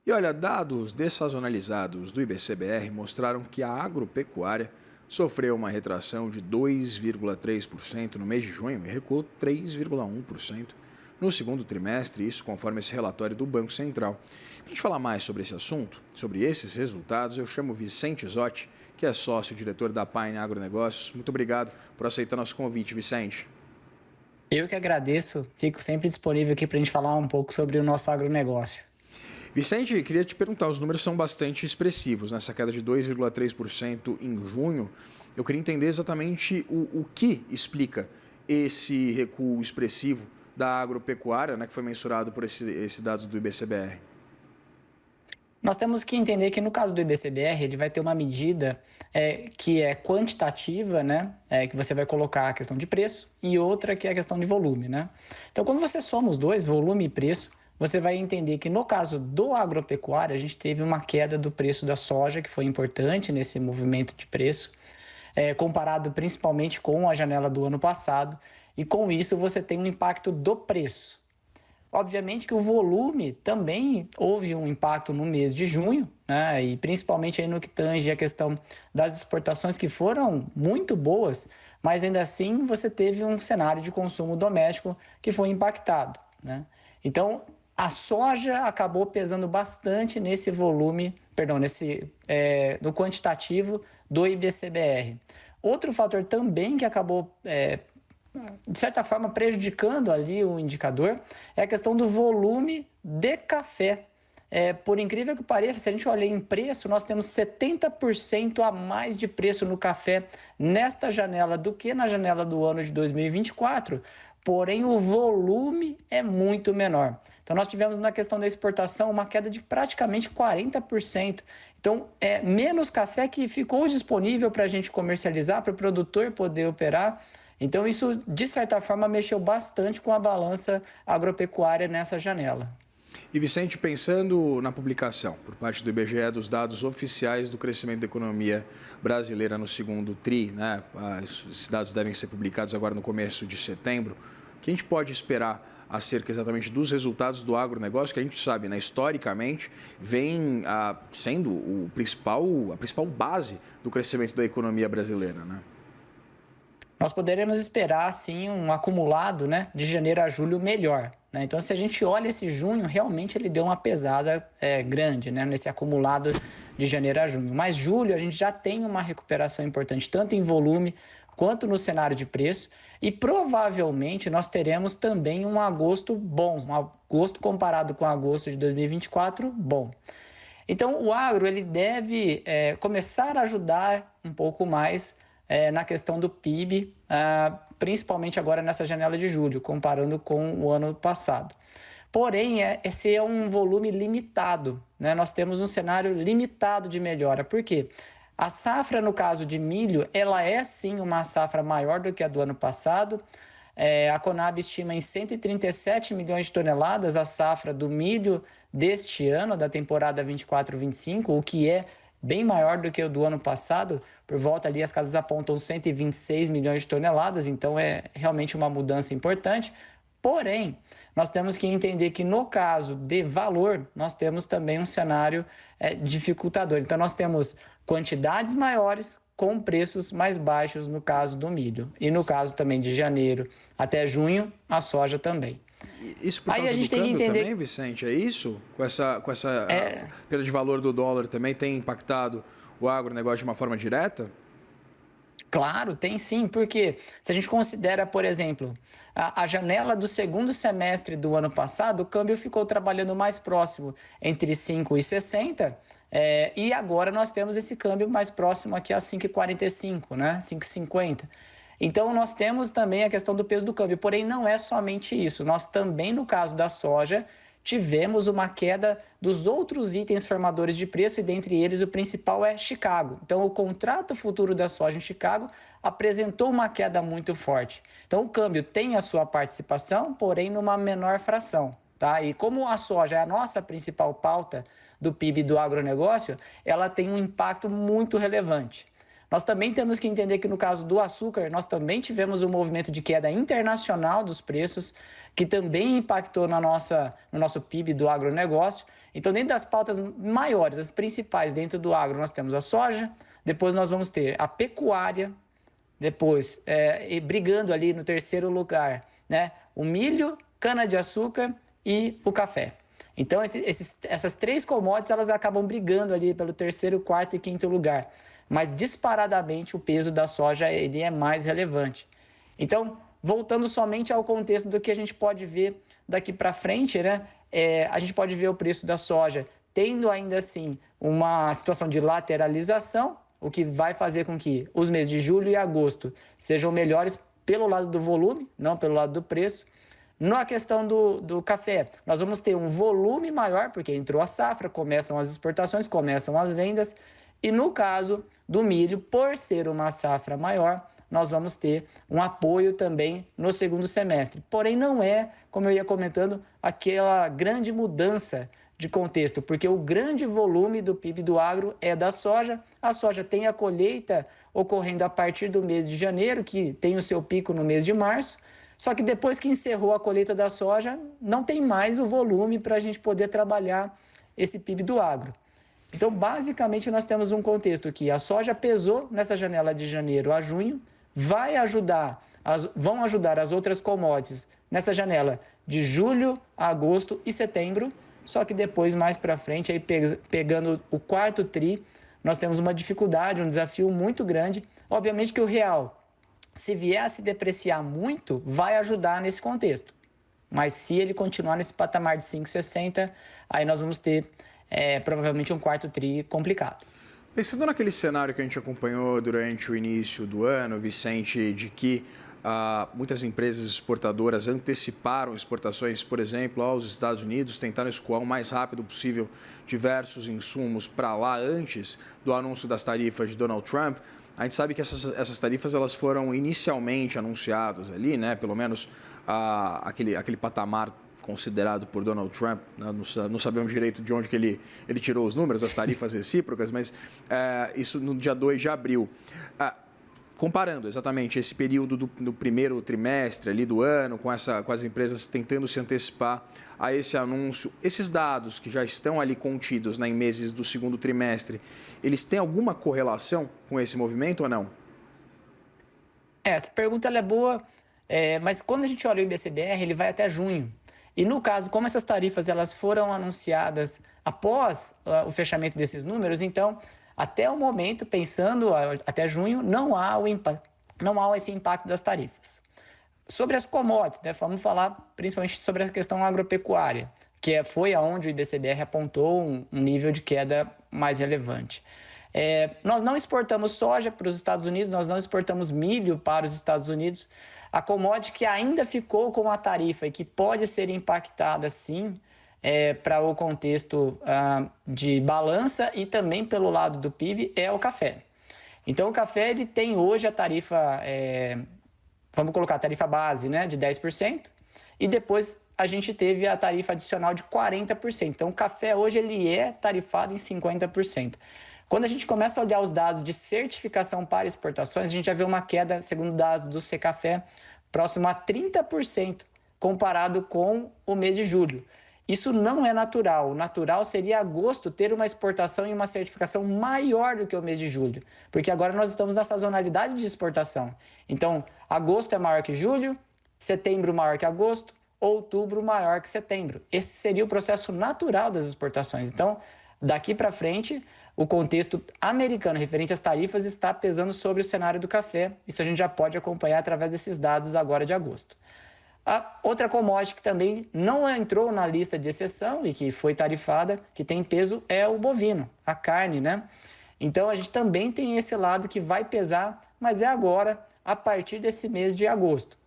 E olha, dados dessazonalizados do IBCBR mostraram que a agropecuária sofreu uma retração de 2,3% no mês de junho e recuou 3,1% no segundo trimestre, isso conforme esse relatório do Banco Central. Para a gente falar mais sobre esse assunto, sobre esses resultados, eu chamo Vicente Zotti, que é sócio-diretor da Pine Agronegócios. Muito obrigado por aceitar nosso convite, Vicente. Eu que agradeço, fico sempre disponível aqui para a gente falar um pouco sobre o nosso agronegócio. Vicente, queria te perguntar, os números são bastante expressivos, nessa queda de 2,3% em junho. Eu queria entender exatamente o que explica esse recuo expressivo da agropecuária, né, que foi mensurado por esse dado do IBCBR. Nós temos que entender que no caso do IBCBR, ele vai ter uma medida que é quantitativa, né? Que você vai colocar a questão de preço e outra que é a questão de volume, né? Então, quando você soma os dois, volume e preço, você vai entender que no caso do agropecuário, a gente teve uma queda do preço da soja, que foi importante nesse movimento de preço, comparado principalmente com a janela do ano passado, e com isso você tem um impacto do preço. Obviamente que o volume também houve um impacto no mês de junho, né? E principalmente aí no que tange a questão das exportações que foram muito boas, mas ainda assim você teve um cenário de consumo doméstico que foi impactado, né? Então a soja acabou pesando bastante nesse volume, perdão, no quantitativo do IBCBR. Outro fator também que acabou de certa forma, prejudicando ali o indicador, é a questão do volume de café. Por incrível que pareça, se a gente olhar em preço, nós temos 70% a mais de preço no café nesta janela do que na janela do ano de 2024, porém o volume é muito menor. Então nós tivemos na questão da exportação uma queda de praticamente 40%. Então é menos café que ficou disponível para a gente comercializar, para o produtor poder operar. Então isso, de certa forma, mexeu bastante com a balança agropecuária nessa janela. E Vicente, pensando na publicação por parte do IBGE dos dados oficiais do crescimento da economia brasileira no segundo TRI, né? Esses dados devem ser publicados agora no começo de setembro. O que a gente pode esperar acerca exatamente dos resultados do agronegócio, que a gente sabe, né, historicamente, vem sendo a principal base do crescimento da economia brasileira, né? Nós poderemos esperar, sim, um acumulado, né, de janeiro a julho melhor, né? Então, se a gente olha esse junho, realmente ele deu uma pesada grande, né, nesse acumulado de janeiro a junho. Mas julho a gente já tem uma recuperação importante, tanto em volume quanto no cenário de preço. E provavelmente nós teremos também um agosto bom, um agosto comparado com agosto de 2024, bom. Então, o agro ele deve começar a ajudar um pouco mais na questão do PIB, principalmente agora nessa janela de julho, comparando com o ano passado. Porém, esse é um volume limitado, né? Nós temos um cenário limitado de melhora. Por quê? A safra, no caso de milho, ela é sim uma safra maior do que a do ano passado. A Conab estima em 137 milhões de toneladas a safra do milho deste ano, da temporada 24-25, o que é bem maior do que o do ano passado. Por volta ali as casas apontam 126 milhões de toneladas, então é realmente uma mudança importante. Porém, nós temos que entender que no caso de valor, nós temos também um cenário dificultador. Então nós temos quantidades maiores com preços mais baixos no caso do milho. E no caso também de janeiro até junho, a soja também. Isso por Aí a causa do gente tem que câmbio também, entender. Vicente? É isso? Com essa perda de valor do dólar também tem impactado o agronegócio de uma forma direta? Claro, tem sim, porque se a gente considera, por exemplo, a janela do segundo semestre do ano passado, o câmbio ficou trabalhando mais próximo entre 5,60 e agora nós temos esse câmbio mais próximo aqui a 5,45, né? 5,50. Então nós temos também a questão do peso do câmbio, porém não é somente isso. Nós também, no caso da soja, tivemos uma queda dos outros itens formadores de preço e dentre eles o principal é Chicago. Então o contrato futuro da soja em Chicago apresentou uma queda muito forte. Então o câmbio tem a sua participação, porém numa menor fração, tá? E como a soja é a nossa principal pauta do PIB do agronegócio, ela tem um impacto muito relevante. Nós também temos que entender que no caso do açúcar, nós também tivemos um movimento de queda internacional dos preços, que também impactou no nosso PIB do agronegócio. Então, dentro das pautas maiores, as principais dentro do agro, nós temos a soja, depois nós vamos ter a pecuária, depois, brigando ali no terceiro lugar, né, o milho, cana-de-açúcar e o café. Então, essas três commodities, elas acabam brigando ali pelo terceiro, quarto e quinto lugar. Mas, disparadamente, o peso da soja ele é mais relevante. Então, voltando somente ao contexto do que a gente pode ver daqui para frente, né? A gente pode ver o preço da soja tendo ainda assim uma situação de lateralização, o que vai fazer com que os meses de julho e agosto sejam melhores pelo lado do volume, não pelo lado do preço. Na questão do café, nós vamos ter um volume maior, porque entrou a safra, começam as exportações, começam as vendas. E no caso do milho, por ser uma safra maior, nós vamos ter um apoio também no segundo semestre. Porém, não é, como eu ia comentando, aquela grande mudança de contexto, porque o grande volume do PIB do agro é da soja. A soja tem a colheita ocorrendo a partir do mês de janeiro, que tem o seu pico no mês de março. Só que depois que encerrou a colheita da soja, não tem mais o volume para a gente poder trabalhar esse PIB do agro. Então, basicamente, nós temos um contexto que a soja pesou nessa janela de janeiro a junho, vão ajudar as outras commodities nessa janela de julho, agosto e setembro, só que depois, mais para frente, aí pegando o quarto tri, nós temos uma dificuldade, um desafio muito grande. Obviamente que o real, se vier a se depreciar muito, vai ajudar nesse contexto. Mas se ele continuar nesse patamar de 5,60, aí nós vamos ter provavelmente um quarto tri complicado. Pensando naquele cenário que a gente acompanhou durante o início do ano, Vicente, de que muitas empresas exportadoras anteciparam exportações, por exemplo, aos Estados Unidos, tentaram escoar o mais rápido possível diversos insumos para lá antes do anúncio das tarifas de Donald Trump. A gente sabe que essas tarifas elas foram inicialmente anunciadas ali, né? Pelo menos aquele patamar considerado por Donald Trump, né? Não sabemos direito de onde que ele tirou os números, as tarifas recíprocas, mas isso no dia 2 de abril. Comparando exatamente esse período do primeiro trimestre ali do ano, com as empresas tentando se antecipar a esse anúncio, esses dados que já estão ali contidos, né, em meses do segundo trimestre, eles têm alguma correlação com esse movimento ou não? Essa pergunta ela é boa, mas quando a gente olha o IBCBR, ele vai até junho. E no caso, como essas tarifas elas foram anunciadas após o fechamento desses números, então, até o momento, pensando até junho, não há esse impacto das tarifas. Sobre as commodities, né, vamos falar principalmente sobre a questão agropecuária, que foi aonde o IBCBR apontou um nível de queda mais relevante. Nós não exportamos soja para os Estados Unidos, nós não exportamos milho para os Estados Unidos. A commodity que ainda ficou com a tarifa e que pode ser impactada, sim, para o contexto de balança e também pelo lado do PIB, é o café. Então, o café ele tem hoje a tarifa, vamos colocar a tarifa base, né, de 10%, e depois a gente teve a tarifa adicional de 40%. Então, o café hoje ele é tarifado em 50%. Quando a gente começa a olhar os dados de certificação para exportações, a gente já vê uma queda, segundo dados do Secafé, próximo a 30% comparado com o mês de julho. Isso não é natural. O natural seria agosto ter uma exportação e uma certificação maior do que o mês de julho, porque agora nós estamos na sazonalidade de exportação. Então, agosto é maior que julho, setembro maior que agosto, outubro maior que setembro. Esse seria o processo natural das exportações. Então, daqui para frente, o contexto americano referente às tarifas está pesando sobre o cenário do café. Isso a gente já pode acompanhar através desses dados agora de agosto. A outra commodity que também não entrou na lista de exceção e que foi tarifada, que tem peso, é o bovino, a carne, né? Então, a gente também tem esse lado que vai pesar, mas é agora, a partir desse mês de agosto.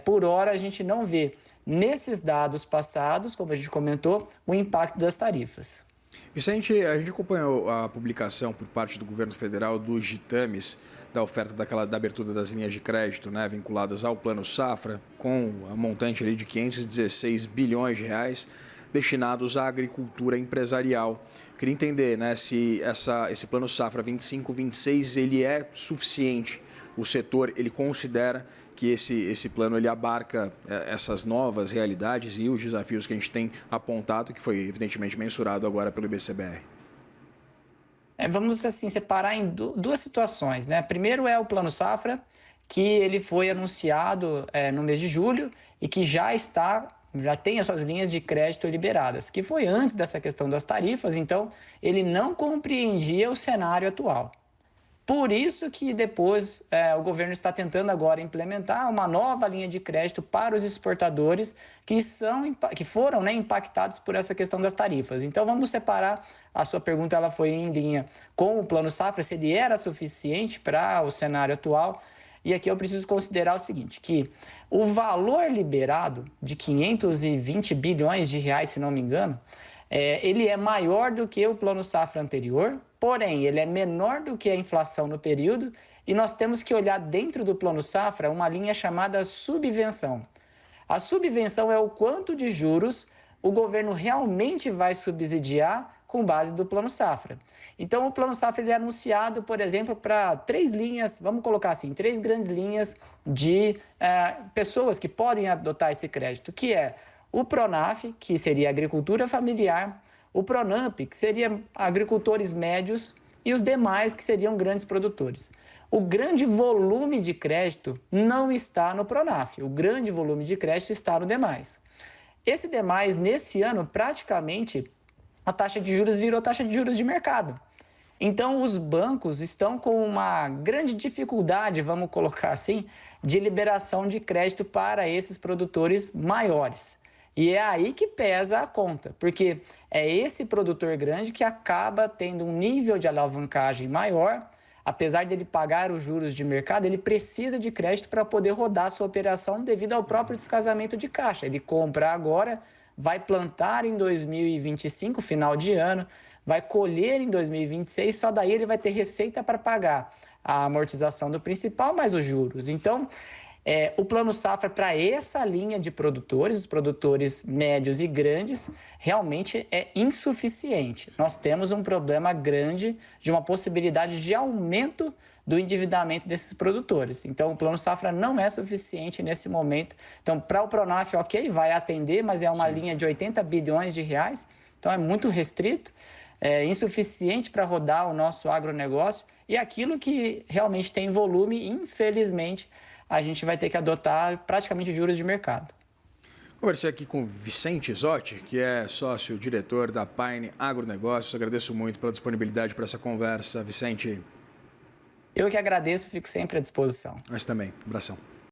Por hora, a gente não vê nesses dados passados, como a gente comentou, o impacto das tarifas. Vicente, a gente acompanhou a publicação por parte do governo federal dos ditames da oferta da abertura das linhas de crédito, né, vinculadas ao Plano Safra, com a montante ali de 516 bilhões de reais. destinados à agricultura empresarial. Queria entender, né, se esse Plano Safra 25-26 ele é suficiente. O setor ele considera que esse plano ele abarca essas novas realidades e os desafios que a gente tem apontado, que foi evidentemente mensurado agora pelo IBCBR. Vamos assim separar em duas situações, né? Primeiro é o Plano Safra, que ele foi anunciado no mês de julho e que já tem as suas linhas de crédito liberadas, que foi antes dessa questão das tarifas, então ele não compreendia o cenário atual. Por isso que depois o governo está tentando agora implementar uma nova linha de crédito para os exportadores que foram, né, impactados por essa questão das tarifas. Então vamos separar, a sua pergunta ela foi em linha com o Plano Safra, se ele era suficiente para o cenário atual. E aqui eu preciso considerar o seguinte, que o valor liberado de 520 bilhões de reais, se não me engano, ele é maior do que o Plano Safra anterior, porém, ele é menor do que a inflação no período e nós temos que olhar dentro do Plano Safra uma linha chamada subvenção. A subvenção é o quanto de juros o governo realmente vai subsidiar com base do Plano Safra. Então, o Plano Safra ele é anunciado, por exemplo, para 3 linhas, vamos colocar assim, 3 grandes linhas de pessoas que podem adotar esse crédito, que é o Pronaf, que seria agricultura familiar, o Pronamp, que seria agricultores médios, e os demais, que seriam grandes produtores. O grande volume de crédito não está no Pronaf, o grande volume de crédito está no demais. Esse demais, nesse ano, praticamente, a taxa de juros virou taxa de juros de mercado. Então, os bancos estão com uma grande dificuldade, vamos colocar assim, de liberação de crédito para esses produtores maiores. E é aí que pesa a conta, porque é esse produtor grande que acaba tendo um nível de alavancagem maior. Apesar dele pagar os juros de mercado, ele precisa de crédito para poder rodar a sua operação devido ao próprio descasamento de caixa. Ele compra agora, vai plantar em 2025, final de ano, vai colher em 2026, só daí ele vai ter receita para pagar a amortização do principal mais os juros. Então, o Plano Safra para essa linha de produtores, os produtores médios e grandes, realmente é insuficiente. Nós temos um problema grande de uma possibilidade de aumento do endividamento desses produtores. Então, o Plano Safra não é suficiente nesse momento. Então, para o Pronaf, ok, vai atender, mas é uma linha de 80 bilhões de reais, então é muito restrito, é insuficiente para rodar o nosso agronegócio e aquilo que realmente tem volume, infelizmente, a gente vai ter que adotar praticamente juros de mercado. Conversei aqui com Vicente Zotti, que é sócio-diretor da Pine Agronegócios. Agradeço muito pela disponibilidade para essa conversa, Vicente. Eu que agradeço, fico sempre à disposição. Nós também. Abração.